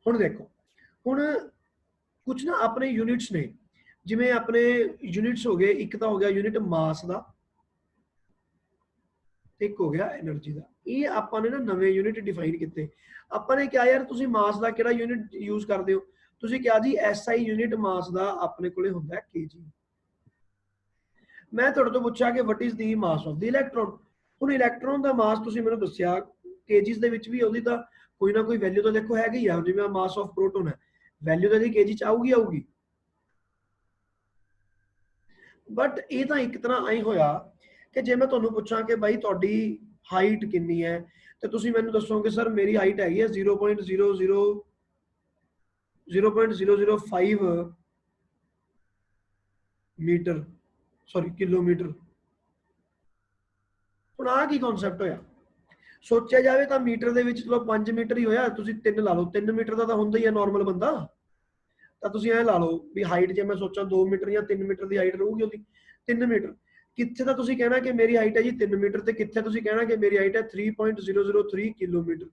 ਹੁਣ ਦੇਖੋ, ਹੁਣ कुछ ना अपने यूनिट्स ने, जिमें अपने यूनिट्स हो गए, एक तो हो गया यूनिट मास का, एक हो गया एनर्जी का। ये ਆਪਾਂ ਨੇ ਨਾ ਨਵੇਂ यूनिट डिफाइन किए। ਆਪਾਂ ਨੇ ਕਿਹਾ यार ਤੁਸੀਂ मास का ਕਿਹੜਾ यूनिट यूज करते हो, ਤੁਸੀਂ ਕਿਹਾ जी SI यूनिट मास का ਆਪਣੇ ਕੋਲੇ ਹੁੰਦਾ kg। मैं ਤੁਹਾਡੇ ਤੋਂ ਪੁੱਛਿਆ ਕਿ what is the mass of the electron. ਹੁਣ ਇਲੈਕਟ੍ਰੋਨ ਦਾ ਮਾਸ ਤੁਸੀਂ ਮੈਨੂੰ ਦੱਸਿਆ ਕੇਜੀਸ ਦੇ ਵਿੱਚ ਵੀ, ਉਹਦੀ ਤਾਂ ਕੋਈ ਨਾ ਕੋਈ ਵੈਲਿਊ ਤਾਂ ਦੇਖੋ ਹੈਗੀ ਆ। ਜਿਵੇਂ ਮਾਸ ਆਫ ਪ੍ਰੋਟੋਨ ਹੈ, ਵੈਲਿਊ ਤਾਂ ਇਹਦੀ ਕੇਜੀ ਚ ਆਊਗੀ। बट ये तो एक तरह आई होया कि जे मैं तुहानू पूछां कि भाई तुहाडी हाइट कितनी है, तो तुसीं मैनू दसोगे सर मेरी हाइट हैगी है 0.005 मीटर, सॉरी किलोमीटर। हुण आह की कॉन्सैप्ट होया, सोचा जाए तो मीटर दे विच चलो 5 मीटर ही होया, तुसीं 3 ला लो, 3 मीटर का तो हुंदा ही है नॉर्मल बंदा। तो तुसीं ऐ ला लो भी हाइट जे मैं सोचा 2 मीटर या 3 मीटर की हाइट रहूगी उसकी 3 मीटर। कित्थे तां तुसीं कहना कि मेरी हाइट है जी 3 मीटर, ते कित्थे तुसीं कहना कि मेरी हाइट है 3.003 किलोमीटर,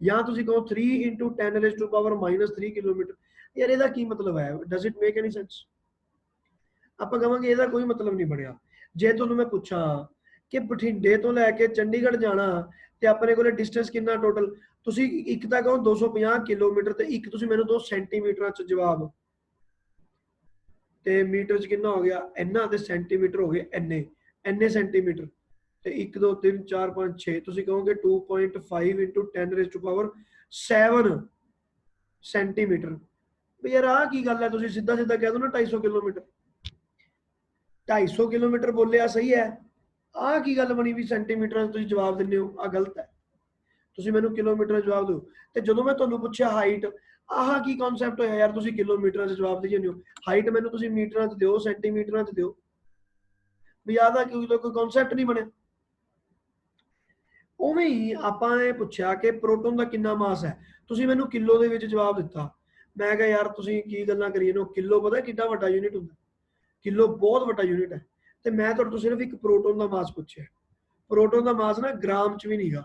या तुसीं कहो 3 × 10⁻³ किलोमीटर। यार इहदा की मतलब है? Does it make any sense? आपां कहांगे इहदा कोई मतलब नहीं बनिया। जे तुहानूं मैं पुछां कि बठिंडे तो लैके चंडीगढ़ जाना ते अपने कोले डिस्टेंस कितना टोटल, तुसीं एक तां कहो 250 किलोमीटर, ते एक तुसीं मैनूं दो सेंटीमीटर च जवाब, ते मीटर च कितना हो गया इन्ना, ते सेंटीमीटर हो गए इन्ने, इन्ने सेंटीमीटर, ते 1 2 3 4 5 6 तुसीं कहोगे 2.5 × 10⁻⁷ सेंटीमीटर। भी यार आह की गल है, तुसीं सीधा सीधा कह दो ना 250 किलोमीटर। 250 किलोमीटर बोलिया सही है, आह की गल बनी भी सेंटीमीटर तुसीं जवाब दिंदे हो, आह गलत है। तुसीं मैनूं किलोमीटर जवाब दो। ते जदों मैं तुहानूं पुछया हाइट, आह की कॉन्सैप्ट होया यार, तुसीं किलोमीटर जवाब देई जांदे हो, हाइट मैनूं तुसीं मीटर च दिओ, सेंटीमीटर च दिओ। भी आह दा कोई कॉन्सैप्ट नहीं बनिया। उवें ही आपां ने पुछया कि प्रोटोन का कितना मास है, तुसीं मैनूं किलो दे विच जवाब दिता। मैं कहा यार तुसीं की गल्लां करी जांदे हो, किलो पता किड्डा वड्डा यूनिट हुंदा, किलो बहुत वड्डा यूनिट है। ते मैं तुहाडे तों सिर्फ एक प्रोटोन का मास पुछया। प्रोटोन का मास ना ग्राम च भी नहीं गा,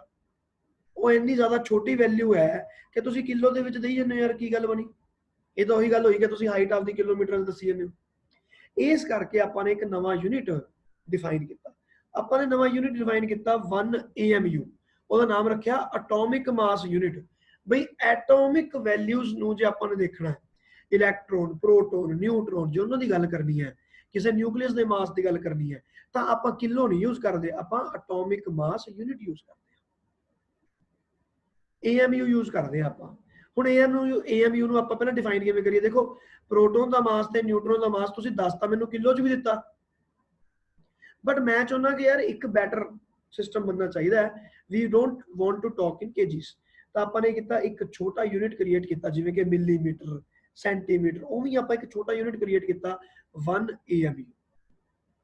वो इन्नी ज़्यादा छोटी वैल्यू है कि तुसीं किलो दे विच देई जांदे हो। यार की गल बनी? ये तो उही गल होई कि तुसीं हाइट आपदी किलोमीटर दस्सी जांदे हो। इस करके आपां ने एक नवां यूनिट डिफाइन किया। आपां ने नवां यूनिट डिफाइन किया 1 AMU, ਉਹਦਾ नाम रखिया एटॉमिक मास यूनिट। बई एटॉमिक वैल्यूज ਨੂੰ ਜੇ ਆਪਾਂ ਨੇ ਦੇਖਣਾ ਹੈ, ਇਲੈਕਟ੍ਰੋਨ, ਪ੍ਰੋਟੋਨ, ਨਿਊਟਰੋਨ, ਜੇ ਉਹਨਾਂ ਦੀ ਗੱਲ ਕਰਨੀ ਹੈ, ਕਿਸੇ ਨਿਊਕਲੀਅਸ ਦੇ ਮਾਸ ਦੀ ਗੱਲ ਕਰਨੀ ਹੈ, ਤਾਂ ਆਪਾਂ ਕਿਲੋ ਨਹੀਂ ਯੂਜ਼ ਕਰਦੇ, ਆਪਾਂ ਐਟॉमिक ਮਾਸ ਯੂਨਿਟ ਯੂਜ਼ ਕਰਦੇ ਹਾਂ। AMU ਯੂਜ਼ ਕਰਦੇ ਹਾਂ ਆਪਾਂ। ਹੁਣ AMU ਨੂੰ ਆਪਾਂ ਪਹਿਲਾਂ ਡਿਫਾਈਨ ਕਿਵੇਂ ਕਰੀਏ? ਦੇਖੋ ਪ੍ਰੋਟੋਨ ਦਾ ਮਾਸ ਤੇ ਨਿਊਟਰੋਨ ਦਾ ਮਾਸ ਤੁਸੀਂ ਦੱਸਤਾ ਮੈਨੂੰ ਕਿਲੋ 'ਚ ਵੀ ਦਿੱਤਾ, बट मैं चाहना कि यार एक बैटर सिस्टम बनना चाहिए। We don't want to talk in KGs. तो आपने किया एक छोटा यूनिट क्रिएट किया, जिवें कि मिलीमीटर, सेंटीमीटर, उवें आप एक छोटा यूनिट क्रिएट किया 1 AMU।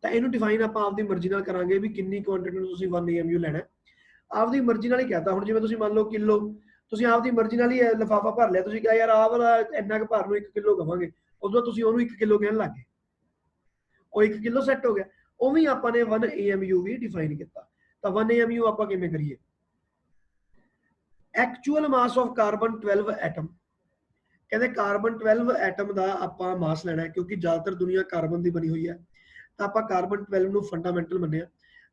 तो इनू डिफाइन आप आपकी मर्जी नाल करांगे भी कितनी क्वांटिटी में तुसीं 1 AMU लेना है। आपकी मर्जी नाल ही कहता। हुण जिवें तुसीं मान लो किलो, तुसीं आपकी मर्जी नाल ही लिफाफा भर लिया, तुसीं कहा यार आह वाला इन्ना क भर नूं 1 किलो कहांगे, उदों तुसीं ओनूं 1 किलो कहण लग गए, ਉਹ 1 किलो सैट हो गया। उवें आपां ने 1 AMU भी डिफाइन किया। तो 1 AMU आपां किवें करिए? Actual mass of carbon 12 atom, कहते कार्बन 12 एटम का आपां मास लेना है, क्योंकि ज़्यादातर दुनिया कार्बन की बनी हुई है। तो आपां कार्बन 12 नूं फंडामेंटल मन्निया।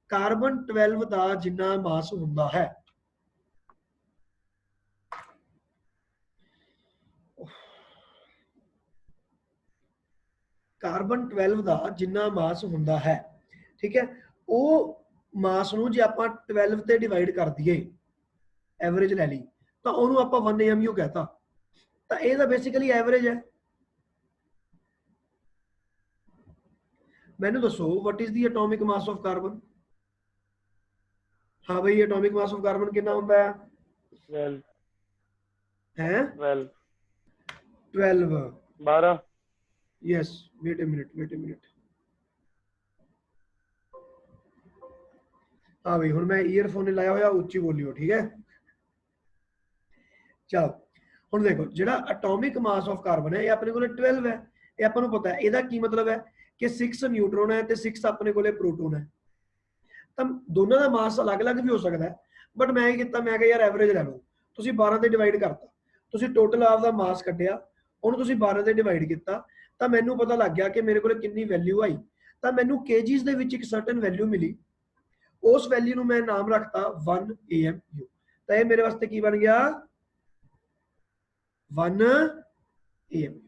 कार्बन 12 का जिन्ना मास हुंदा है, कार्बन 12 का जिन्ना मास हुंदा है, ठीक है, वो मास नूं जे आपां 12 ते डिवाइड कर दईए, एवरेज लै ली, तो उहनूं आपां 1 AMU कहता। तो ये तो बेसिकली एवरेज है। मैनूं दसो what is the atomic mass of carbon? हाँ भाई, एटॉमिक मास ऑफ कार्बन कितना हुंदा है? 12 हैं 12 12 यस। Wait a minute. हाँ भाई, हुण मैं ईयरफोन लाया होया, उच्ची बोलियो, ठीक है। चलो हुण देखो, जिहड़ा एटॉमिक मास ऑफ कार्बन है, ये अपने कोले 12 है। ये आपां नूं पता है। इहदा की मतलब है कि 6 न्यूट्रॉन है ते 6 अपने कोले प्रोटोन है। तो दोनों का मास अलग अलग भी हो सकता है, बट मैं किया, मैं कहा यार एवरेज लै लो। तुसीं 12 ते डिवाइड करता, ਤੁਸੀਂ ਟੋਟਲ ਆਪਦਾ ਮਾਸ ਕੱਢਿਆ, ਉਹਨੂੰ ਤੁਸੀਂ 12 ਦੇ ਡਿਵਾਈਡ ਕੀਤਾ, ਤਾਂ ਮੈਨੂੰ ਪਤਾ ਲੱਗ ਗਿਆ ਕਿ ਮੇਰੇ ਕੋਲ ਕਿੰਨੀ ਵੈਲਿਊ ਆਈ। ਤਾਂ ਮੈਨੂੰ ਕੇਜੀਜ਼ ਦੇ ਵਿੱਚ ਇੱਕ ਸਰਟਨ ਵੈਲਿਊ ਮਿਲੀ, ਉਸ ਵੈਲਿਊ ਨੂੰ ਮੈਂ ਨਾਮ ਰੱਖਤਾ 1 AMU। ਤਾਂ ਇਹ ਮੇਰੇ ਵਾਸਤੇ ਕੀ ਬਣ ਗਿਆ 1 AMU।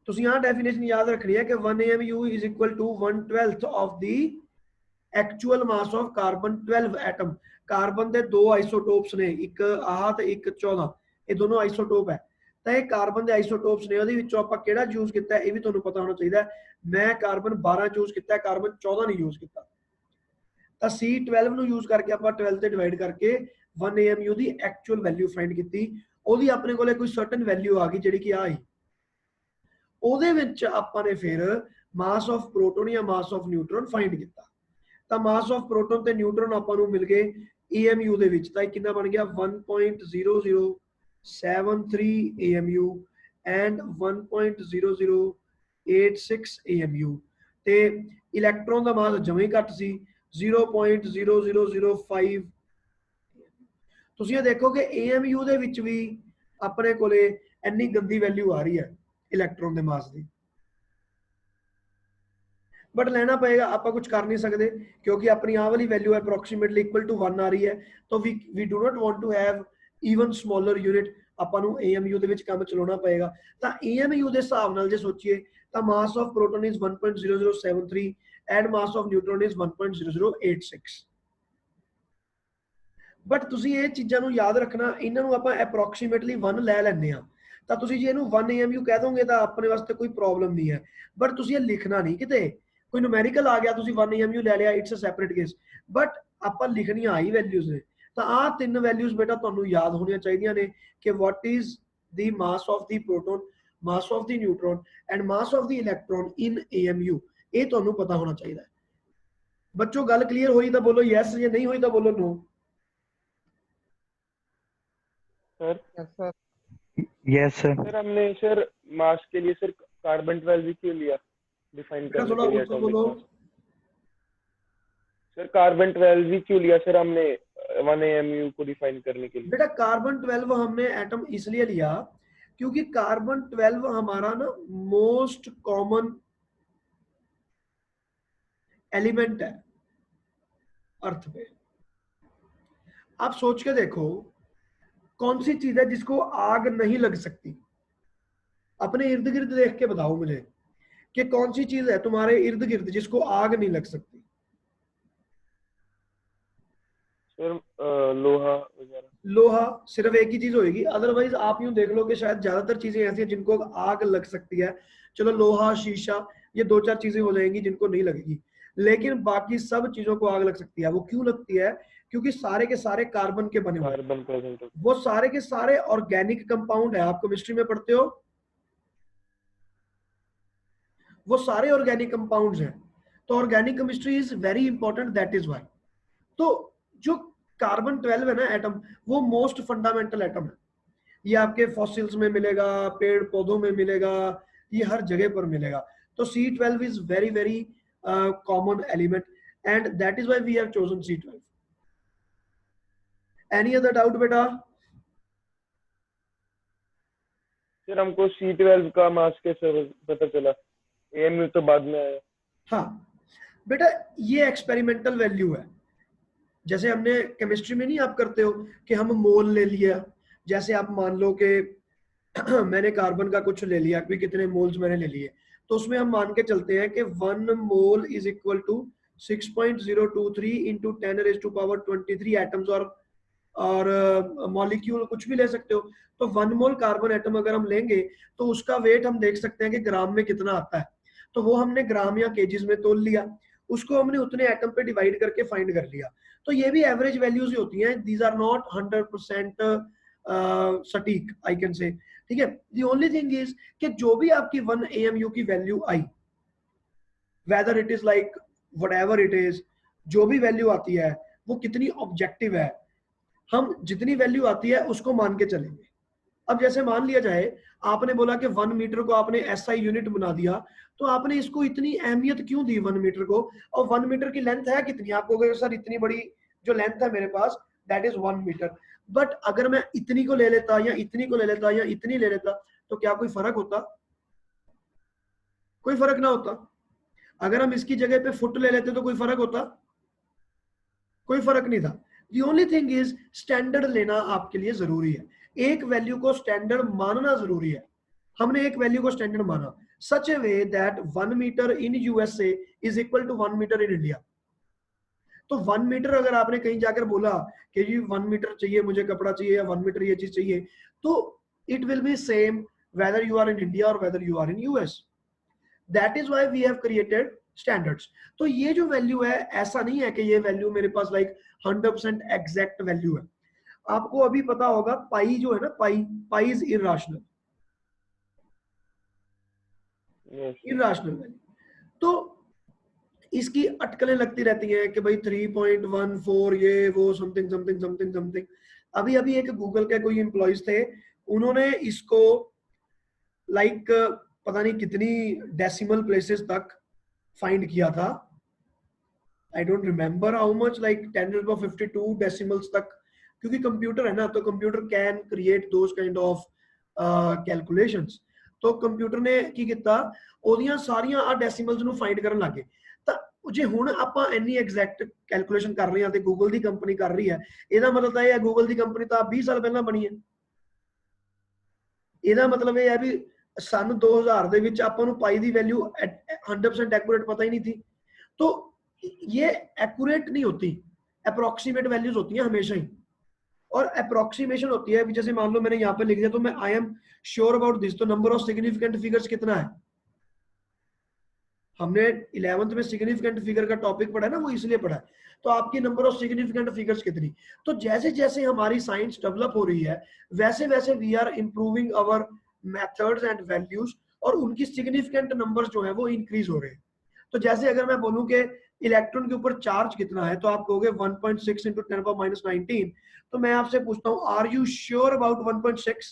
ਤੁਸੀਂ ਆਹ ਡੈਫੀਨੇਸ਼ਨ ਯਾਦ ਰੱਖਣੀ ਹੈ ਕਿ 1 AMU is equal to 1/12 of the actual mass of carbon 12 atom। Carbon ਦੇ ਦੋ ਆਈਸੋਟੋਪਸ ਨੇ, ਇੱਕ ਆਹ ਤੇ ਇੱਕ 14, ਇਹ ਦੋਨੋਂ ਆਈਸੋਟੋਪ ਹੈ। ਤਾਂ ਇਹ ਕਾਰਬਨ ਦੇ ਆਈਸੋਟੋਪਸ ਨੇ, ਉਹਦੇ ਵਿੱਚੋਂ ਆਪਾਂ ਕਿਹੜਾ ਯੂਜ਼ ਕੀਤਾ ਇਹ ਵੀ ਤੁਹਾਨੂੰ ਪਤਾ ਹੋਣਾ ਚਾਹੀਦਾ। ਮੈਂ ਕਾਰਬਨ 12 ਯੂਜ਼ ਕੀਤਾ, ਕਾਰਬਨ 14 ਨਹੀਂ ਯੂਜ਼ ਕੀਤਾ। ਤਾਂ C12 ਨੂੰ ਯੂਜ਼ ਕਰਕੇ ਆਪਾਂ 12 ਤੇ ਡਿਵਾਈਡ ਕਰਕੇ 1 AMU ਦੀ ਐਕਚੁਅਲ ਵੈਲਿਊ ਫਾਈਂਡ ਕੀਤੀ। ਉਹਦੀ ਆਪਣੇ ਕੋਲੇ ਕੋਈ ਸਰਟਨ ਵੈਲਿਊ ਆ ਗਈ ਜਿਹੜੀ ਕਿ ਆਈ। ਉਹਦੇ ਵਿੱਚ ਆਪਾਂ ਨੇ ਫਿਰ ਮਾਸ ਆਫ ਪ੍ਰੋਟੋਨ ਜਾਂ ਮਾਸ ਆਫ ਨਿਊਟਰੋਨ ਫਾਈਂਡ ਕੀਤਾ। ਤਾਂ ਮਾਸ ਆਫ ਪ੍ਰੋਟੋਨ ਤੇ ਨਿਊਟਰੋਨ ਆਪਾਂ ਨੂੰ ਮਿਲ ਗਏ EMU ਦੇ ਵਿੱਚ। ਤਾਂ ਇਹ ਕਿੰਨਾ ਬਣ ਗਿਆ 1.0073 AMU ਐਂਡ 1.0086 AMU। ਤੇ ਇਲੈਕਟ੍ਰੋਨ ਦਾ ਮਾਸ ਜਮਾਂ ਹੀ ਘੱਟ ਸੀ 0.0005। ਤੁਸੀਂ ਇਹ ਦੇਖੋ ਕਿ AMU ਦੇ ਵਿੱਚ ਵੀ ਆਪਣੇ ਕੋਲੇ ਇੰਨੀ ਗੰਦੀ ਵੈਲਿਊ ਆ ਰਹੀ ਹੈ ਇਲੈਕਟ੍ਰੋਨ ਦੇ ਮਾਸ ਦੀ। बट लेना पड़ेगा, आप कुछ कर नहीं सकते क्योंकि अपनी आ वाली वैल्यू अप्रोक्सीमेटली इक्वल टू 1 आ रही है। तो we do not want to have even smaller unit, ਆਪਾਂ ਨੂੰ AMU ਦੇ ਵਿੱਚ ਕੰਮ ਚਲਾਉਣਾ ਪਏਗਾ। ਤਾਂ AMU ਦੇ ਹਿਸਾਬ ਨਾਲ ਜੇ ਸੋਚੀਏ ਤਾਂ mass of proton is 1.0073 and mass of neutron is 1.0086। But ਤੁਸੀਂ ਇਹ ਚੀਜ਼ਾਂ ਨੂੰ ਯਾਦ ਰੱਖਣਾ, ਇਹਨਾਂ ਨੂੰ ਆਪਾਂ ਅਪਰੋਕਸੀਮੇਟਲੀ 1 ਲੈ ਲੈਂਦੇ ਆ। ਤਾਂ ਤੁਸੀਂ ਜੇ ਇਹਨੂੰ 1 AMU ਕਹਿ ਦੋਗੇ ਤਾਂ ਆਪਣੇ ਵਾਸਤੇ ਕੋਈ ਪ੍ਰੋਬਲਮ ਨਹੀਂ ਹੈ। ਬਟ ਤੁਸੀਂ ਇਹ ਲਿਖਣਾ ਨਹੀਂ ਕਿਤੇ, ਕੋਈ ਨੂਮੈਰੀਕਲ ਆ ਗਿਆ ਤੁਸੀਂ 1 AMU ਲੈ ਲਿਆ, it's a separate case. But ਆਪਾਂ ਲਿਖਣੀਆਂ ਆਈ ਵੈਲਿਊਜ਼ ਨੇ। ਤਾਂ ਆਹ ਤਿੰਨ ਵੈਲਿਊਜ਼ ਬੇਟਾ ਤੁਹਾਨੂੰ ਯਾਦ ਹੋਣੀਆਂ ਚਾਹੀਦੀਆਂ ਨੇ ਕਿ what is the mass of the proton, mass of the neutron and mass of the electron in AMU। ਇਹ ਤੁਹਾਨੂੰ ਪਤਾ ਹੋਣਾ ਚਾਹੀਦਾ ਹੈ। ਬੱਚੋ ਗੱਲ ਕਲੀਅਰ ਹੋਈ ਤਾਂ ਬੋਲੋ ਯੈਸ, ਜੇ नहीं हुई तो बोलो no. Sir yes sir. Sir हमने सर मास के लिए सर कार्बन 12 क्यों लिया डिफाइन करने के लिए एटॉमिक मास? सर कार्बन 12 क्यों लिया सर हमने 1 AMU को डिफाइन करने के लिए? बेटा कार्बन 12 हमने एटम इसलिए लिया क्योंकि कार्बन 12 हमारा ना मोस्ट कॉमन एलिमेंट है अर्थ पे। आप सोच के देखो कौन सी चीज है जिसको आग नहीं लग सकती? अपने इर्द गिर्द देख के बताओ मुझे कि कौन सी चीज है तुम्हारे इर्द गिर्द जिसको आग नहीं लग सकती? सर लोहा वगैरह। लोहा सिर्फ एक ही चीज होगी, अदरवाइज आप यूं देख लो कि शायद ज्यादातर चीजें ऐसी हैं जिनको आग लग सकती है। चलो लोहा शीशा ये 2-4 चीजें हो जाएंगी जिनको नहीं लगेगी, लेकिन बाकी सब चीजों को आग लग सकती है। वो क्यों लगती है? क्योंकि सारे के सारे कार्बन के बने हुए हैं। वो सारे के सारे ऑर्गेनिक कंपाउंड है। आप केमिस्ट्री में पढ़ते हो, वो सारे ऑर्गेनिक कंपाउंड्स हैं। तो organic chemistry is very important, that is why. तो जो कार्बन 12 है ना एटम, वो मोस्ट फंडामेंटल एटम है। ये आपके फॉसिल्स में मिलेगा, पेड़ पौधों में मिलेगा, ये हर जगह पर मिलेगा। तो C12 is very very common element and that is why we have chosen C12। Any other doubt बेटा? सर हमको C12 का मास कैसे पता चला? AMU तो बाद में आया। हाँ बेटा ये एक्सपेरिमेंटल वैल्यू है। जैसे हमने केमिस्ट्री में नहीं आप करते हो कि हम मोल ले लिया, जैसे आप मान लो कि मैंने कार्बन का कुछ ले लिया, कि कितने मोल्स मैंने ले लिए, तो उसमें हम मान के चलते हैं कि 1 mole is equal to 6.023 into 10⁻23 atoms और मॉलिक्यूल कुछ भी ले सकते हो। तो 1 मोल कार्बन एटम अगर हम लेंगे तो उसका वेट हम देख सकते हैं कि ग्राम में कितना आता है। तो वो हमने ग्राम या केजीज में तोल लिया, उसको हमने उतने एटम पे डिवाइड करके फाइंड कर लिया। तो ये भी एवरेज वैल्यूज ही होती हैं, दीज आर नॉट 100% सटीक आई कैन से। ठीक है, द ओनली थिंग इज कि जो भी आपकी 1 AMU की value I, whether it is like whatever it is, जो भी वैल्यू आती है वो कितनी ऑब्जेक्टिव है, हम जितनी वैल्यू आती है उसको मान के चलेंगे। अब जैसे मान लिया जाए आपने बोला कि 1 मीटर को आपने SI यूनिट बना दिया, तो आपने इसको इतनी अहमियत क्यों दी 1 मीटर को? और 1 मीटर की लेंथ है कितनी? आपको कहोगे सर इतनी बड़ी जो लेंथ है मेरे पास दैट इज 1 मीटर। बट अगर मैं इतनी को ले लेता या इतनी को ले लेता या इतनी ले लेता तो क्या कोई फर्क होता? कोई फर्क ना होता। अगर हम इसकी जगह पे फुट ले लेते तो कोई फर्क होता? कोई फर्क नहीं था। The only thing is standard लेना आपके लिए जरूरी है, एक वैल्यू को स्टैंडर्ड मानना जरूरी है। हमने एक वैल्यू को स्टैंडर्ड माना such a way that 1 metre in USA is equal to 1 metre in India. तो 1 मीटर अगर आपने कहीं जाकर बोला कि जी 1 मीटर चाहिए मुझे कपड़ा चाहिए या 1 मीटर ये चीज चाहिए, तो it will be same whether you are in India or whether you are in US. That is why we have created standards. तो ये जो वैल्यू है ऐसा नहीं है कि ये वैल्यू मेरे पास लाइक 100% एग्जैक्ट वैल्यू है। आपको अभी पता होगा पाई जो है ना, pi is irrational, irrational value. तो इसकी अटकलें लगती रहती हैं कि भाई 3.14 ये वो समथिंग समथिंग समथिंग समथिंग। अभी एक गूगल के कोई एम्प्लॉइज थे, उन्होंने इसको लाइक पता नहीं कितनी डेसिमल प्लेसेस तक फाइंड किया था। I don't remember how much, like 1052 decimals तक, क्योंकि कंप्यूटर है ना, तो computer can create those kind of calculations. तो कंप्यूटर ने की किया, ਉਹਦੀਆਂ ਸਾਰੀਆਂ ਡੈਸੀਮਲਸ ਨੂੰ ਫਾਈਂਡ ਕਰਨ ਲੱਗੇ। ਤਾਂ ਜੇ ਹੁਣ ਆਪਾਂ ਇੰਨੀ ਐਗਜ਼ੈਕਟ ਕੈਲਕੂਲੇਸ਼ਨ ਕਰ ਰਹੇ ਹਾਂ ਤੇ ਗੂਗਲ ਦੀ ਕੰਪਨੀ ਕਰ ਰਹੀ ਹੈ, ਇਹਦਾ ਮਤਲਬ ਤਾਂ ਇਹ ਹੈ ਗੂਗਲ ਦੀ ਕੰਪਨੀ ਤਾਂ 20 ਸਾਲ ਪਹਿਲਾਂ ਬਣੀ ਹੈ। ਇਹਦਾ ਮਤਲਬ ਇਹ ਹੈ ਵੀ सन 2000 ਦੇ ਵਿੱਚ ਆਪਾਂ ਨੂੰ ਪਾਈ ਦੀ ਵੈਲਿਊ 100% एक्यूरेट पता ही नहीं थी। तो ये एक्यूरेट नहीं होती, अप्रोक्सीमेट वैल्यूज होती हैं हमेशा ही, और अप्रोक्सीमेशन होती है। जैसे मान लो मैंने यहाँ पे लिख दिया तो मैं I am sure about this, तो नंबर ऑफ सिग्निफिकेंट फिगर्स कितना है? हमने 11th में सिग्निफिकेंट फिगर का टॉपिक पढ़ा है ना, वो इसलिए पढ़ा है। तो आपकी नंबर ऑफ सिग्निफिकेंट फिगर्स कितनी? तो जैसे जैसे हमारी साइंस डेवलप हो रही है वैसे वैसे we are improving our methods and values, और उनकी सिग्निफिकेंट नंबर्स जो है वो इंक्रीज हो रहे हैं। तो जैसे अगर मैं बोलूं कि इलेक्ट्रॉन के ऊपर चार्ज कितना है, तो आप कहोगे 1.6 इंटू 10⁻⁻19। तो मैं आपसे पूछता हूं, आर यू श्योर अबाउट 1.6?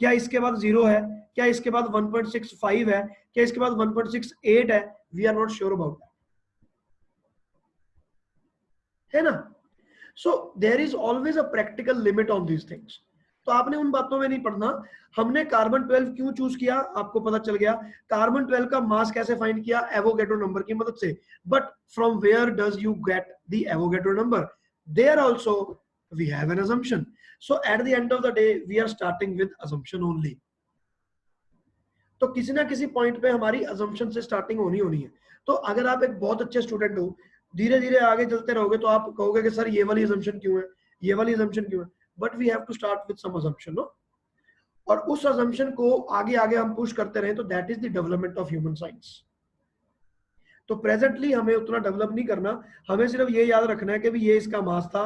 क्या इसके बाद 0 है? क्या इसके बाद 1.65 है? क्या इसके बाद 1.68 है? We are not sure about that, है ना। So there is always a practical limit on these things. तो आपने उन बातों में नहीं पढ़ना। हमने कार्बन 12 क्यों चूज किया, आपको पता चल गया। कार्बन 12 का मास कैसे फाइंड किया? एवोगैड्रो नंबर की मदद से। But from where does you get the Avogadro number? There also we have an assumption. So at the end of the day we are starting with assumption only. तो किसी ना किसी point पे हमारी assumption से स्टार्टिंग होनी है। तो अगर आप एक बहुत अच्छे स्टूडेंट हो, धीरे धीरे आगे चलते रहोगे, तो आप कहोगे कि सर ये वाली assumption क्यों है, ये वाली assumption क्यों है। But we have to start with some assumption, no. और उस assumption को आगे आगे हम पुश करते रहे, तो that is the development of human science. तो प्रेजेंटली हमें उतना डेवलप नहीं करना, हमें सिर्फ ये याद रखना है कि भी ये इसका मास था,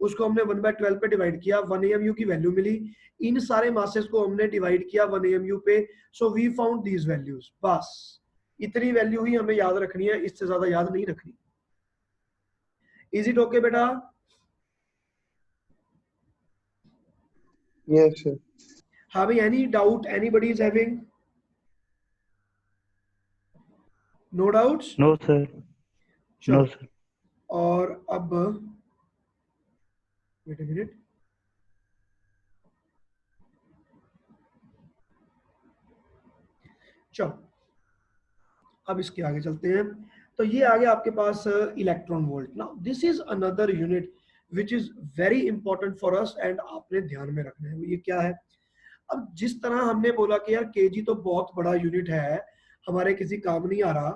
उसको हमने 1/12 पे डिवाइड किया, 1 AMU की वैल्यू मिली, इन सारे मासेस को हमने डिवाइड किया 1 AMU पे, so we found these values. बस इतनी वैल्यू ही हमें याद रखनी है, इससे ज्यादा याद नहीं रखनी। इज इट ओके बेटा? Yes sir. हाँ भाई, any doubt anybody is having? No doubts? No, sir. No, sir. और अब वेट अ मिनट, चलो अब इसके आगे चलते हैं। तो ये आगे आपके पास electron volt. Now this is another unit which is very important for us, and आपने ध्यान में रखना है। ये क्या है? अब जिस तरह हमने बोला कि यार केजी तो बहुत बड़ा यूनिट है, हमारे किसी काम नहीं आ रहा,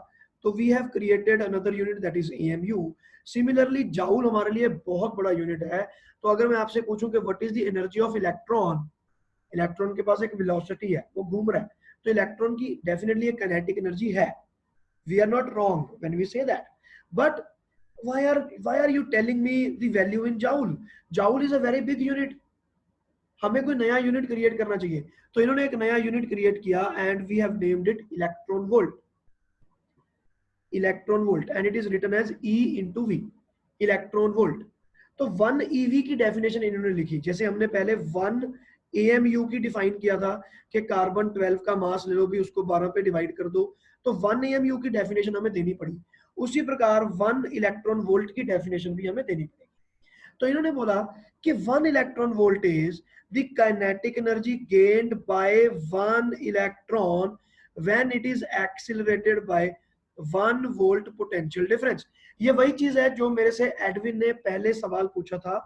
तो we have created another unit that is AMU। Similarly joule हमारे लिए बहुत बड़ा यूनिट है। तो अगर मैं आपसे पूछूं कि what is the energy of electron, electron के पास एक वेलोसिटी है, वो घूम रहा है, तो इलेक्ट्रॉन की डेफिनेटली एक काइनेटिक एनर्जी है। We are not wrong when we say that, but why are you telling me the value in joule? Joule is a very big unit. हमें कोई नया यूनिट क्रिएट करना चाहिए। तो इन्होंने एक नया यूनिट क्रिएट किया, and we have named it electron volt. Electron volt, and it is written as E into V, electron volt. तो 1 EV की डेफिनेशन इन्होंने लिखी। जैसे हमने पहले 1 AMU की डिफाइन किया था कि कार्बन 12 का मास ले लो भी, उसको 12 पे डिवाइड कर दो, तो 1 AMU की डेफिनेशन हमें देनी पड़ी। उसी प्रकार 1 इलेक्ट्रॉन वोल्ट की डेफिनेशन भी हमें देनी पड़ेगी। तो इन्होंने बोला कि 1 electron volt is the kinetic energy gained by 1 electron when it is accelerated by 1 volt potential difference. ये वही चीज है जो मेरे से एडविन ने पहले सवाल पूछा था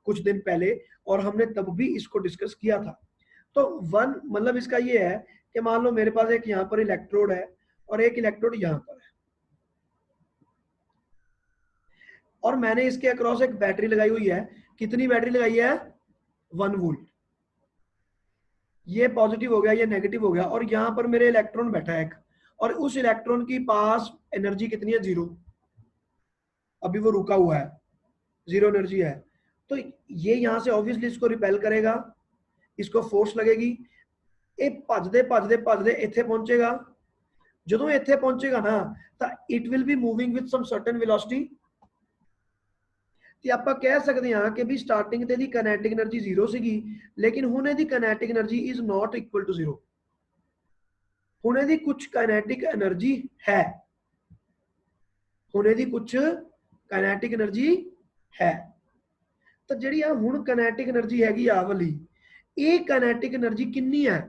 कुछ दिन पहले, और हमने तब भी इसको डिस्कस किया था। तो 1 मतलब इसका ये है कि मान लो मेरे पास एक यहाँ पर इलेक्ट्रोड है और एक इलेक्ट्रोड यहाँ पर है, और मैंने इसके अक्रॉस एक बैटरी लगाई हुई है। कितनी बैटरी लगाई है? 1 वोल्ट। ये पॉजिटिव हो गया, ये नेगेटिव हो गया, और यहां पर मेरे इलेक्ट्रॉन बैठा है एक, और उस इलेक्ट्रॉन की पास एनर्जी कितनी है? 0। अभी वो रुका हुआ है, 0 एनर्जी है। तो ये यहां से ऑब्वियसली इसको रिपेल करेगा, इसको फोर्स लगेगी, ये भजदे भजदे भजदे ਇੱਥੇ ਪਹੁੰਚੇਗਾ। ਜਦੋਂ ਇੱਥੇ ਪਹੁੰਚੇਗਾ ਨਾ ਤਾਂ it will be moving with some certain velocity. ਤੇ ਆਪਾਂ ਕਹਿ ਸਕਦੇ ਹਾਂ ਕਿ ਵੀ ਸਟਾਰਟਿੰਗ ਤੇ ਦੀ ਕਾਈਨੈਟਿਕ એનર્ਜੀ 0 ਸੀਗੀ, ਲੇਕਿਨ ਹੁਣ ਇਹਦੀ kinetic energy is not equal to 0। ਹੁਣ ਇਹਦੀ ਕੁਝ ਕਾਈਨੈਟਿਕ એનર્ਜੀ ਹੈ, ਹੁਣ ਇਹਦੀ ਕੁਝ ਕਾਈਨੈਟਿਕ એનર્ਜੀ ਹੈ। ਤਾਂ ਜਿਹੜੀ ਆ ਹੁਣ ਕਾਈਨੈਟਿਕ એનર્ਜੀ ਹੈਗੀ ਆ ਵਾਲੀ, ਇਹ ਕਾਈਨੈਟਿਕ એનર્ਜੀ ਕਿੰਨੀ ਹੈ?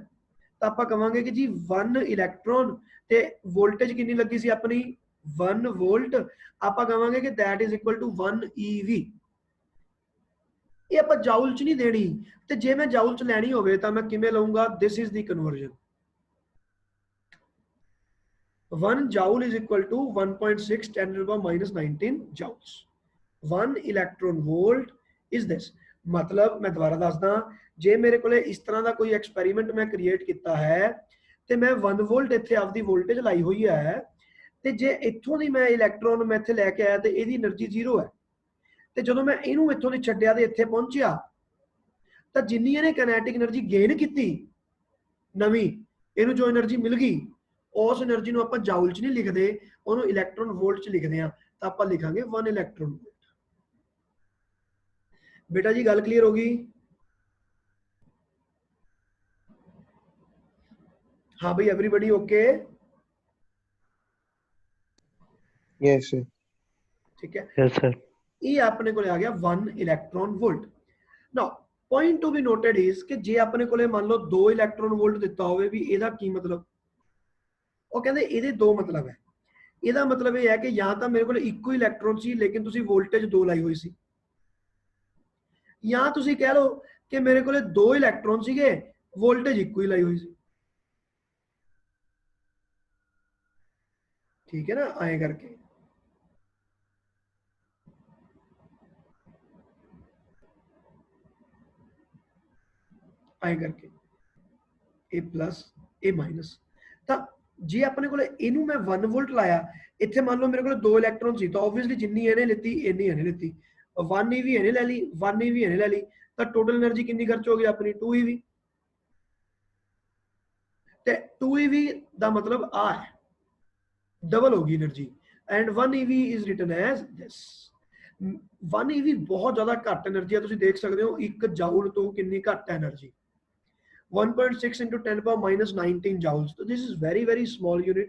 ਤਾਂ ਆਪਾਂ ਕਵਾਂਗੇ ਕਿ ਜੀ 1 ਇਲੈਕਟ੍ਰੋਨ ਤੇ ਵੋਲਟੇਜ ਕਿੰਨੀ ਲੱਗੀ ਸੀ ਆਪਣੀ? 1 ਵੋਲਟ। ਆਪਾਂ ਕਵਾਂਗੇ ਕਿ that is equal to 1 EV। ਇਹ ਆਪਾਂ ਜਾਊਲ ਚ ਨਹੀਂ ਦੇਣੀ, ਤੇ ਜੇ ਮੈਂ ਜਾਊਲ ਚ ਲੈਣੀ ਹੋਵੇ ਤਾਂ ਮੈਂ ਕਿਵੇਂ ਲਵਾਂਗਾ? this is the conversion। 1 joule is equal to 1.6 10 to the power minus 19 joules। 1 electron volt is this। मतलब मैं दोबारा दसदा, जे मेरे को इस तरह का कोई एक्सपेरीमेंट मैं क्रिएट किया है तो मैं 1 वोल्ट इत्थे आपकी वोल्टेज लाई हुई है, तो जे इत्थों दी मैं इलैक्ट्रॉन मैं इत्थे लैके आया तो इहदी एनर्जी 0 है। तो जो मैं इहनूं इत्थों दी छड्डिया ते इत्थे पहुंचिया, तो जिन्नी इहने काइनेटिक एनर्जी गेन की नवीं, इहनूं जो एनर्जी मिल गई, उस एनर्जी नूं आपां जाउल च नहीं लिखते, उहनूं इलैक्ट्रॉन वोल्ट च लिखते हैं। तो आपां लिखांगे 1 इलैक्ट्रॉन वोल्ट। बेटा जी गल क्लीयर होगी? हाँ भाई, एवरीबॉडी ओके? Yes sir. ठीक है, यस सर। ये अपने को आ गया 1 electron volt. Now point to be noted is कि जे अपने को मान लो 2 इलैक्ट्रॉन वोल्ट दिता होवे भी, ਇਹਦਾ ਕੀ मतलब? ਉਹ ਕਹਿੰਦੇ ਇਹਦੇ ਦੋ मतलब है। ਇਹਦਾ मतलब ਇਹ ਹੈ ਕਿ ਜਾਂ ਤਾਂ ਮੇਰੇ ਕੋਲ ਇੱਕੋ ਇਲੈਕਟ੍ਰੋਨ ਸੀ ਲੇਕਿਨ ਤੁਸੀਂ ਵੋਲਟੇਜ 2 ਲਾਈ ਹੋਈ ਸੀ, ਜਾਂ ਤੁਸੀਂ ਕਹਿ ਲਓ ਕਿ ਮੇਰੇ ਕੋਲੇ 2 ਇਲੈਕਟ੍ਰੋਨ ਸੀਗੇ, ਵੋਲਟੇਜ ਇੱਕੋ ਹੀ ਲਾਈ ਹੋਈ ਸੀ। ठीक है ना, आए करके आए करके ए प्लस ए माइनस। तो जे अपने को इनू मैं 1 वोल्ट लाया, इतने मान लो मेरे को 2 इलैक्ट्रॉन सी, तो ऑब्वियसली जिन्नी इन्हें लेती इन्नी इन्हें लेती, 1 EV इन्हें ले ली, 1 EV इन्हें ले ली, तो टोटल एनर्जी कितनी खर्च हो गई अपनी? 2 EV। ते 2 EV का मतलब आ है, डबल होगी energy, and 1 EV is written as this. 1 EV बहुत ज्यादा घट एनर्जी है, तुम देख सकते हो 1 जाउल तो कितनी घट energy, 1.6 into 10 power minus 19 joules। तो this is very very small unit.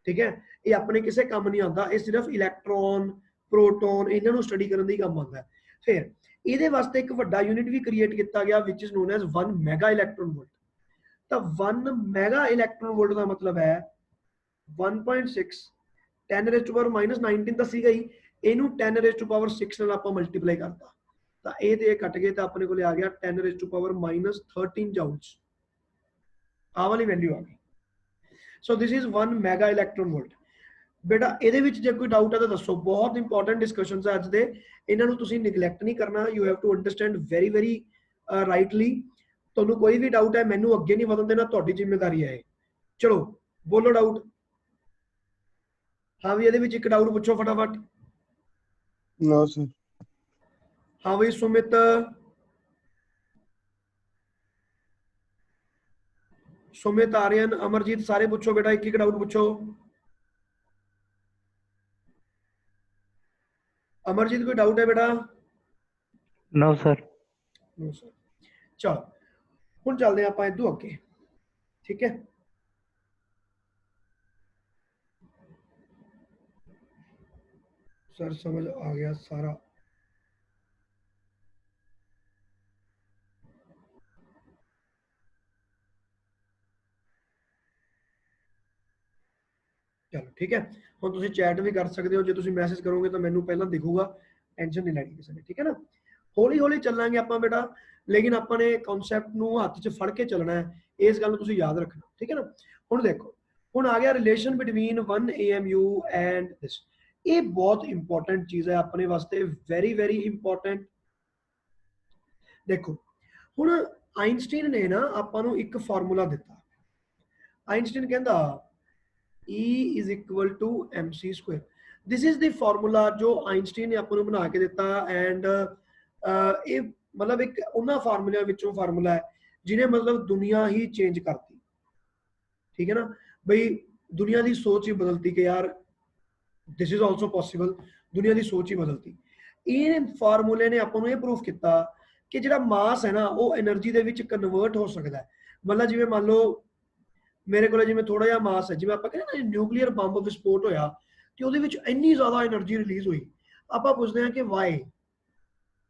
ठीक है, ये अपने किसी काम नहीं आता, ये सिर्फ इलैक्ट्रॉन प्रोटॉन इन्हों स्टडी करने ही काम आता है। फिर ये वास्ते एक वड्डा यूनिट भी क्रिएट किया गया which is known as 1 mega electron volt. तो 1 मैगा इलैक्ट्रॉन वोल्ट का मतलब है 1.6 10 रेज़ टू पावर माइनस 19 तो सीगा ही, इनू 10 रेज़ टू पावर 6 नाल आपां मल्टीप्लाई करता, तो ये कट गए, तो अपने को आ गया 10 raise to power minus 13 joules। आ वाली वैल्यू आ गई। So this is 1 mega electron volt. बेटा ਇਹਦੇ ਵਿੱਚ ਜੇ ਕੋਈ ਡਾਊਟ ਹੈ ਤਾਂ ਦੱਸੋ, ਬਹੁਤ ਇੰਪੋਰਟੈਂਟ ਡਿਸਕਸ਼ਨਸ ਹੈ ਅੱਜ ਦੇ, ਇਹਨਾਂ ਨੂੰ ਤੁਸੀਂ ਨਿਗਲੈਕਟ ਨਹੀਂ ਕਰਨਾ, you have to understand very very rightly. ਤੁਹਾਨੂੰ ਕੋਈ ਵੀ ਡਾਊਟ ਹੈ ਮੈਨੂੰ ਅੱਗੇ ਨਹੀਂ ਵਧਣ ਦੇਣਾ, ਤੁਹਾਡੀ ਜ਼ਿੰਮੇਵਾਰੀ ਹੈ। ਚਲੋ ਬੋਲੋ ਡਾਊਟ। ਹਾਂ ਵੀ ਇਹਦੇ ਵਿੱਚ ਇੱਕ ਡਾਊਟ ਪੁੱਛੋ ਫਟਾਫਟ। No sir. हाँ भाई सुमित, सुमित आर्यन अमरजीत सारे पूछो बेटा, एक एक डाउट पूछो। अमरजीत कोई डाउट है बेटा? No sir. No sir. चलो हुण चलते हैं आप इदों अगे। ठीक है, सर समझ आ गया सारा। ਚਲੋ ਠੀਕ ਹੈ, ਹੁਣ ਤੁਸੀਂ ਚੈਟ ਵੀ ਕਰ ਸਕਦੇ ਹੋ, ਜੇ ਤੁਸੀਂ ਮੈਸੇਜ ਕਰੋਗੇ ਤਾਂ ਮੈਨੂੰ ਪਹਿਲਾਂ ਦਿਖੂਗਾ, ਟੈਨਸ਼ਨ ਨਹੀਂ ਲੈਣੀ ਕਿਸੇ ਨੇ, ਠੀਕ ਹੈ ਨਾ। ਹੌਲੀ ਹੌਲੀ ਚੱਲਾਂਗੇ ਆਪਾਂ ਬੇਟਾ, ਲੇਕਿਨ ਆਪਾਂ ਨੇ ਕਨਸੈਪਟ ਨੂੰ ਹੱਥ 'ਚ ਫੜ ਕੇ ਚੱਲਣਾ ਹੈ, ਇਸ ਗੱਲ ਨੂੰ ਤੁਸੀਂ ਯਾਦ ਰੱਖਣਾ, ਠੀਕ ਹੈ ਨਾ। ਹੁਣ ਦੇਖੋ, ਹੁਣ ਆ ਗਿਆ relation between 1 AMU and this. ਇਹ ਬਹੁਤ ਇੰਪੋਰਟੈਂਟ ਚੀਜ਼ ਹੈ ਆਪਣੇ ਵਾਸਤੇ, ਵੈਰੀ ਵੈਰੀ ਇੰਪੋਰਟੈਂਟ। ਦੇਖੋ ਹੁਣ ਆਇਨਸਟਾਈਨ ਨੇ ਨਾ ਆਪਾਂ ਨੂੰ ਇੱਕ ਫਾਰਮੂਲਾ ਦਿੱਤਾ। ਆਇਨਸਟਾਈਨ ਕਹਿੰਦਾ E is equal to mc square। this is the formula ਜੋ ਆਇਨਸਟਾਈਨ ਨੇ ਆਪਾਂ ਨੂੰ ਬਣਾ ਕੇ ਦਿੱਤਾ, ਐਂਡ ਇਹ ਮਤਲਬ ਇੱਕ ਉਹਨਾਂ ਫਾਰਮੂਲਿਆਂ ਵਿੱਚੋਂ ਫਾਰਮੂਲਾ ਹੈ ਜਿਹਨੇ ਮਤਲਬ ਦੁਨੀਆ ਹੀ ਚੇਂਜ ਕਰਤੀ, ਠੀਕ ਹੈ ਨਾ ਬਈ, ਦੁਨੀਆ ਦੀ ਸੋਚ ਹੀ ਬਦਲਤੀ ਕਿ ਯਾਰ ਦਿਸ ਇਜ਼ ਆਲਸੋ ਪੋਸੀਬਲ, ਦੁਨੀਆ ਦੀ ਸੋਚ ਹੀ ਬਦਲਤੀ। ਇਹ ਫਾਰਮੂਲੇ ਨੇ ਆਪਾਂ ਨੂੰ ਇਹ ਪ੍ਰੂਫ ਕੀਤਾ ਕਿ ਜਿਹੜਾ ਮਾਸ ਹੈ ਨਾ ਉਹ એનર્ਜੀ ਦੇ ਵਿੱਚ ਕਨਵਰਟ ਹੋ ਸਕਦਾ ਹੈ। ਮਤਲਬ ਜਿਵੇਂ ਮੰਨ ਲਓ ਮੇਰੇ ਕੋਲ ਜਿਵੇਂ ਥੋੜਾ ਜਿਹਾ ਮਾਸ ਹੈ, ਜਿਵੇਂ ਆਪਾਂ ਕਹਿੰਦੇ ਨਾ ਨਿਊਕਲੀਅਰ ਬੰਬ ਵਿਸਫੋਟ ਹੋਇਆ ਤੇ ਉਹਦੇ ਵਿੱਚ ਇੰਨੀ ਜ਼ਿਆਦਾ એનર્ਜੀ ਰਿਲੀਜ਼ ਹੋਈ, ਆਪਾਂ ਪੁੱਛਦੇ ਹਾਂ ਕਿ ਵਾਈ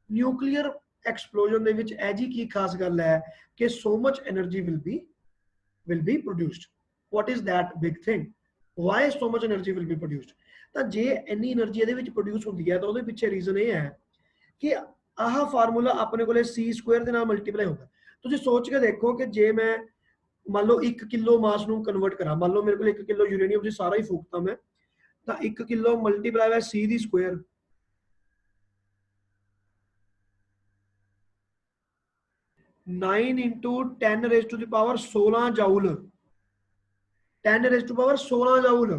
ਨਿਊਕਲੀਅਰ ਐਕਸਪਲੋਜਨ ਦੇ ਵਿੱਚ ਇਹ ਜੀ ਕੀ ਖਾਸ ਗੱਲ ਹੈ ਕਿ so much energy will be produced। what is that big thing, why so much energy will be produced। ਤਾਂ ਜੇ ਇੰਨੀ એનર્ਜੀ ਇਹਦੇ ਵਿੱਚ ਪ੍ਰੋਡਿਊਸ ਹੁੰਦੀ ਹੈ ਤਾਂ ਉਹਦੇ ਪਿੱਛੇ ਰੀਜ਼ਨ ਇਹ ਹੈ ਕਿ ਆਹ ਫਾਰਮੂਲਾ ਆਪਣੇ ਕੋਲੇ c² ਦੇ ਨਾਲ ਮਲਟੀਪਲਾਈ ਹੁੰਦਾ। ਤੁਸੀਂ ਸੋਚ ਕੇ ਦੇਖੋ ਕਿ ਜੇ ਮੈਂ ਮੰਨ ਲਓ 1 ਕਿਲੋ ਮਾਸ ਨੂੰ ਕਨਵਰਟ ਕਰਾਂ, ਮੰਨ ਲਓ ਮੇਰੇ ਕੋਲ 1 ਕਿਲੋ ਯੂਰੇਨੀਅਮ ਜੀ ਸਾਰਾ ਹੀ ਫੂਕਤਾ ਮੈਂ, ਤਾਂ 1 kilo multiply ਬਾय c the Square, 9 into 10 raised to the power 16 ਜਾਊਲ, 10 raised to power 16 ਜਾਊਲ।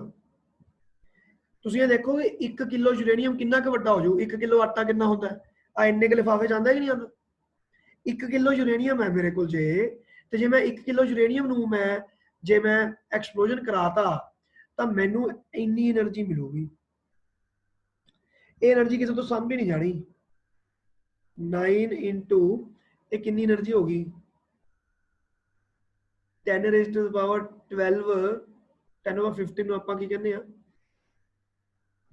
ਤੁਸੀਂ ਇਹ ਦੇਖੋ ਕਿ 1 ਕਿਲੋ ਯੂਰੇਨੀਅਮ ਕਿੰਨਾ ਕੁ ਵੱਡਾ ਹੋ ਜਾਊ। 1 ਕਿਲੋ ਆਟਾ ਕਿੰਨਾ ਹੁੰਦਾ ਹੈ, ਆ ਇੰਨੇ ਕੁ ਲਿਫਾਫੇ ਜਾਂਦਾ ਕਿ ਨਹੀਂ ਆਉਂਦਾ। 1 ਕਿਲੋ ਯੂਰੇਨੀਅਮ ਹੈ ਮੇਰੇ ਕੋਲ ਜੇ, ਤੇ ਜੇ ਮੈਂ 1 ਕਿਲੋ ਯੂਰੇਨੀਅਮ ਨੂੰ ਜੇ ਮੈਂ ਐਕਸਪਲੋਜਨ ਕਰਾਤਾ ਤਾਂ ਮੈਨੂੰ ਇੰਨੀ એનર્ਜੀ ਮਿਲੂਗੀ। ਇਹ એનર્ਜੀ ਕਿਸੇ ਤੋਂ ਸਾਂਭੀ ਨਹੀਂ ਜਾਣੀ। 9 into ਇਹ ਕਿੰਨੀ એનર્ਜੀ ਹੋਗੀ, 10 raised to the power 12, 10 over 15 ਨੂੰ ਆਪਾਂ ਕੀ ਕਹਿੰਦੇ ਆ,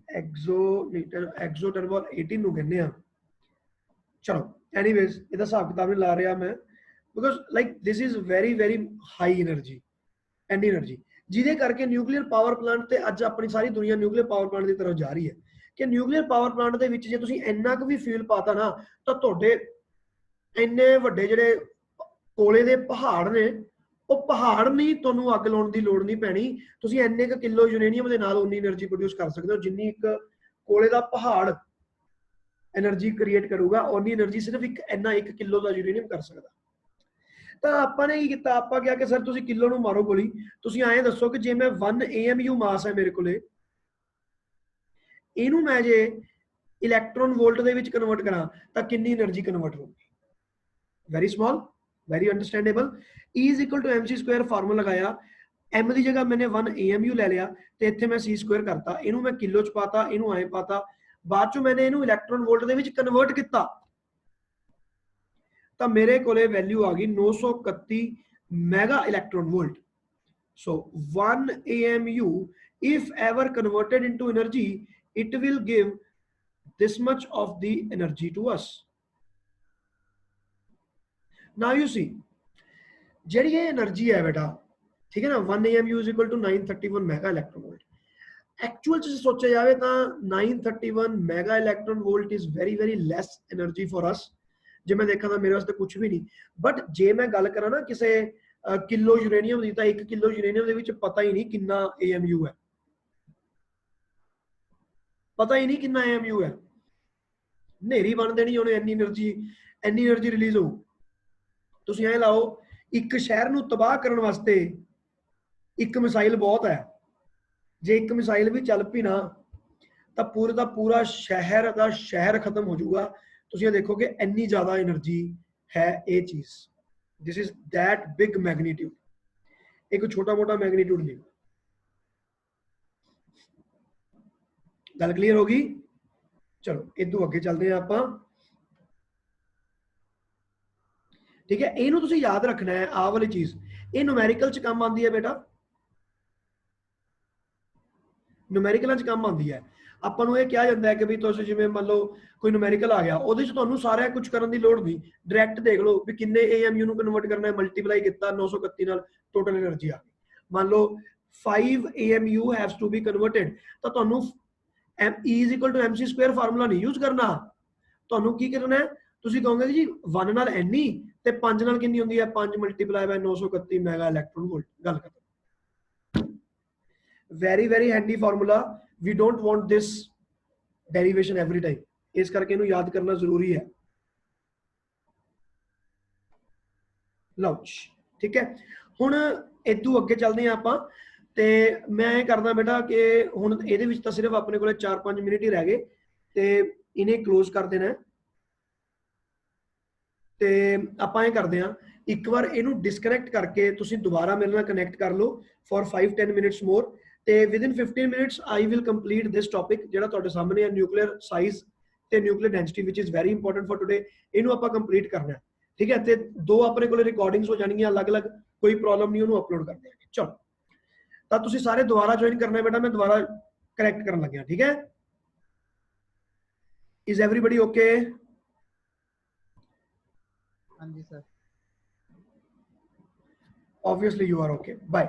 ਐਗਜ਼ੋ ਟਰਬਲ 18 ਨੂੰ ਕਹਿੰਦੇ ਆ। ਚਲੋ ਐਨੀਵੇਜ਼ ਇਹਦਾ ਹਿਸਾਬ ਕਿਤਾਬ ਨਹੀਂ ਲਾ ਰਿਹਾ ਮੈਂ, because like this is very very high energy, any energy ਜਿਹਦੇ ਕਰਕੇ ਨਿਊਕਲੀਅਰ ਪਾਵਰ ਪਲਾਂਟ ਤੇ ਅੱਜ ਆਪਣੀ ਸਾਰੀ ਦੁਨੀਆ ਨਿਊਕਲੀਅਰ ਪਾਵਰ ਪਲਾਂਟ ਦੀ ਤਰਫ ਜਾ ਰਹੀ ਹੈ ਕਿ ਨਿਊਕਲੀਅਰ ਪਾਵਰ ਪਲਾਂਟ ਦੇ ਵਿੱਚ ਜੇ ਤੁਸੀਂ ਇੰਨਾ ਕੁ ਵੀ ਫਿਊਲ ਪਾਤਾ ਨਾ ਤਾਂ ਤੁਹਾਡੇ ਇੰਨੇ ਵੱਡੇ ਜਿਹੜੇ ਕੋਲੇ ਦੇ ਪਹਾੜ ਨੇ, ਉਹ ਪਹਾੜ ਨਹੀਂ, ਤੁਹਾਨੂੰ ਅੱਗ ਲਾਉਣ ਦੀ ਲੋੜ ਨਹੀਂ ਪੈਣੀ। ਤੁਸੀਂ ਇੰਨੇ ਕੁ ਕਿਲੋ ਯੂਰੇਨੀਅਮ ਦੇ ਨਾਲ ਉਨੀ એનર્ਜੀ ਪ੍ਰੋਡਿਊਸ ਕਰ ਸਕਦੇ ਹੋ ਜਿੰਨੀ ਇੱਕ ਕੋਲੇ ਦਾ ਪਹਾੜ એનર્ਜੀ ਕ੍ਰੀਏਟ ਕਰੂਗਾ, ਉਨੀ એનર્ਜੀ ਸਿਰਫ ਇੱਕ ਕਿਲੋ ਦਾ ਯੂਰੇਨੀਅਮ ਕਰ ਸਕਦਾ। ਤਾਂ ਆਪਾਂ ਨੇ ਕੀ ਕੀਤਾ, ਆਪਾਂ ਕਿਹਾ ਕਿ ਸਰ ਤੁਸੀਂ ਕਿਲੋ ਨੂੰ ਮਾਰੋ ਗੋਲੀ, ਤੁਸੀਂ ਐਂ ਦੱਸੋ ਕਿ ਜੇ ਮੈਂ 1 AMU ਮਾਸ ਹੈ ਮੇਰੇ ਕੋਲੇ, ਇਹਨੂੰ ਮੈਂ ਜੇ ਇਲੈਕਟ੍ਰੋਨ ਵੋਲਟ ਦੇ ਵਿੱਚ ਕਨਵਰਟ ਕਰਾਂ ਤਾਂ ਕਿੰਨੀ એનર્ਜੀ ਕਨਵਰਟ ਹੋਊਗੀ। Very small, very understandable. E is equal to mc square formula ਲਗਾਇਆ, m ਦੀ ਜਗ੍ਹਾ ਮੈਨੇ 1 AMU ਲੈ ਲਿਆ ਤੇ ਇੱਥੇ ਮੈਂ c² ਕਰਤਾ, ਇਹਨੂੰ ਮੈਂ ਕਿਲੋ ਚ ਪਾਤਾ, ਇਹਨੂੰ ਐਂ ਪਾਤਾ, ਬਾਅਦ ਚੋਂ ਮੈਨੇ ਇਹਨੂੰ ਇਲੈਕਟ੍ਰੋਨ ਵੋਲਟ ਦੇ ਵਿੱਚ ਕਨਵਰਟ ਕੀਤਾ ਤਾਂ ਮੇਰੇ ਕੋਲੇ ਵੈਲਿਊ ਆ ਗਈ 931 mega electron volt. So 1 AMU if ever converted into energy, it will give this much of the energy to us। Now you see ਜਿਹੜੀ ਇਹ એનર્ਜੀ ਹੈ ਬੇਟਾ, ਠੀਕ ਹੈ ਨਾ, 1 AMU is equal to 931 mega electron volt. Actual ਚ ਸੋਚਿਆ ਜਾਵੇ ਤਾਂ 931 mega electron volt is very very less energy for us. ਜੇ ਮੈਂ ਦੇਖਾਂ ਤਾਂ ਮੇਰੇ ਵਾਸਤੇ ਕੁਝ ਵੀ ਨਹੀਂ, ਬਟ ਜੇ ਮੈਂ ਗੱਲ ਕਰਾਂ ਨਾ ਕਿਸੇ ਕਿਲੋ ਯੂਰੇਨੀਅਮ ਦੀ, ਤਾਂ 1 ਕਿਲੋ ਯੂਰੇਨੀਅਮ ਦੇ ਵਿੱਚ ਪਤਾ ਹੀ ਨਹੀਂ ਕਿੰਨਾ AMU ਹੈ, ਪਤਾ ਹੀ ਨਹੀਂ ਕਿੰਨਾ AMU ਹੈ। ਹਨੇਰੀ ਬਣ ਦੇਣੀ ਉਹਨੇ, ਇੰਨੀ એનર્ਜੀ ਰਿਲੀਜ਼ ਹੋਊ। ਤੁਸੀਂ ਐਂ ਲਾਓ, ਇੱਕ ਸ਼ਹਿਰ ਨੂੰ ਤਬਾਹ ਕਰਨ ਵਾਸਤੇ ਇੱਕ ਮਿਸਾਈਲ ਬਹੁਤ ਹੈ, ਜੇ ਇੱਕ ਮਿਸਾਈਲ ਵੀ ਚੱਲ ਪਈ ਨਾ ਤਾਂ ਪੂਰੇ ਦਾ ਪੂਰਾ ਸ਼ਹਿਰ ਦਾ ਸ਼ਹਿਰ ਖਤਮ ਹੋ ਜਾਊਗਾ। ਤੁਸੀਂ ਇਹ ਦੇਖੋ ਕਿ ਇੰਨੀ ਜ਼ਿਆਦਾ એનર્ਜੀ ਹੈ ਇਹ ਚੀਜ਼। This is that big magnitude, ਇੱਕ ਛੋਟਾ ਮੋਟਾ ਮੈਗਨੀਟਿਊਡ ਨਹੀਂ। ਗੱਲ ਕਲੀਅਰ ਹੋ ਗਈ? ਚਲੋ ਇਦੋਂ ਅੱਗੇ ਚੱਲਦੇ ਹਾਂ ਆਪਾਂ, ਠੀਕ ਹੈ। ਇਹਨੂੰ ਤੁਸੀਂ ਯਾਦ ਰੱਖਣਾ ਹੈ, ਆਹ ਵਾਲੀ ਚੀਜ਼, ਇਹ ਨੂਮੈਰੀਕਲ ਚ ਕੰਮ ਆਉਂਦੀ ਹੈ ਬੇਟਾ, ਨੂਮੈਰੀਕਲਾਂ ਚ ਕੰਮ ਆਉਂਦੀ ਹੈ। ਆਪਾਂ ਨੂੰ ਇਹ ਕਿਹਾ ਜਾਂਦਾ ਹੈ ਕਿ ਵੀ ਤੁਸੀਂ ਜਿਵੇਂ ਮੰਨ ਲਓ ਕੋਈ ਨੂਮੈਰੀਕਲ ਆ ਗਿਆ, ਉਹਦੇ ਚ ਤੁਹਾਨੂੰ ਸਾਰਾ ਕੁਝ ਕਰਨ ਦੀ ਲੋੜ ਨਹੀਂ, ਡਾਇਰੈਕਟ ਦੇਖ ਲਓ ਵੀ ਕਿੰਨੇ AMU ਨੂੰ ਕਨਵਰਟ ਕਰਨਾ ਹੈ, ਮਲਟੀਪਲਾਈ ਕੀਤਾ 931 ਨਾਲ, ਟੋਟਲ એનર્ਜੀ ਆ ਗਈ। ਮੰਨ ਲਓ 5 AMU haves to be converted. तो ਤੁਹਾਨੂੰ E is equal to MC square formula नहीं यूज करना। ਤੁਹਾਨੂੰ ਕੀ ਕਰਨਾ ਹੈ, ਤੁਸੀਂ ਕਹੋਗੇ ਜੀ 1 ਨਾਲ Ne ਤੇ 5 ਨਾਲ ਕਿੰਨੀ ਹੁੰਦੀ ਹੈ, 5 multiply by 931 mega electron volt. ਗੱਲ ਖਤਮ। Very very handy formula. We don't want this derivation every time, ਇਸ ਕਰਕੇ ਇਹਨੂੰ ਯਾਦ ਕਰਨਾ ਜ਼ਰੂਰੀ ਹੈ। ਲਓ ਜੀ, ਠੀਕ ਹੈ। ਹੁਣ ਇਦੋਂ ਅੱਗੇ ਚੱਲਦੇ ਹਾਂ ਆਪਾਂ। ਤੇ ਮੈਂ ਇਹ ਕਰਦਾ ਬੇਟਾ ਕਿ ਹੁਣ ਇਹਦੇ ਵਿੱਚ ਤਾਂ ਸਿਰਫ ਆਪਣੇ ਕੋਲੇ 4-5 ਮਿੰਟ ਹੀ ਰਹਿ ਗਏ ਤੇ ਇਹਨੇ ਕਲੋਜ਼ ਕਰ ਦੇਣਾ ਹੈ। ਤੇ ਆਪਾਂ ਇਹ ਕਰਦੇ ਹਾਂ, ਇੱਕ ਵਾਰ ਇਹਨੂੰ ਡਿਸਕਨੈਕਟ ਕਰਕੇ ਤੁਸੀਂ ਦੁਬਾਰਾ ਮੇਰੇ ਨਾਲ ਕਨੈਕਟ ਕਰ ਲਓ ਫॉर 5-10 ਮਿੰਟਸ ਮੋਰ। ਤੇ within 15 minutes I will complete this topic ਜਿਹੜਾ ਤੁਹਾਡੇ ਸਾਹਮਣੇ ਹੈ, ਨਿਊਕਲੀਅਰ ਸਾਈਜ਼ ਤੇ nuclear density which is very important for today. ਇਹਨੂੰ ਆਪਾਂ ਕੰਪਲੀਟ ਕਰਨਾ ਹੈ, ਠੀਕ ਹੈ। ਤੇ 2 ਆਪਣੇ ਕੋਲੇ ਰਿਕਾਰਡਿੰਗਸ ਹੋ ਜਾਣਗੀਆਂ ਅਲੱਗ-ਅਲੱਗ, ਕੋਈ ਪ੍ਰੋਬਲਮ ਨਹੀਂ, ਉਹਨੂੰ ਅਪਲੋਡ ਕਰ ਦਿਆਂਗੇ। ਚਲੋ, ਤਾਂ ਤੁਸੀਂ ਸਾਰੇ ਦੁਬਾਰਾ ਜੁਆਇਨ ਕਰਨਾ ਹੈ ਬੇਟਾ, ਮੈਂ ਦੁਬਾਰਾ ਕਰੈਕਟ ਕਰਨ ਲੱਗਿਆ, ਠੀਕ ਹੈ। Is everybody okay? हाँ जी sir. Obviously you are okay. Bye.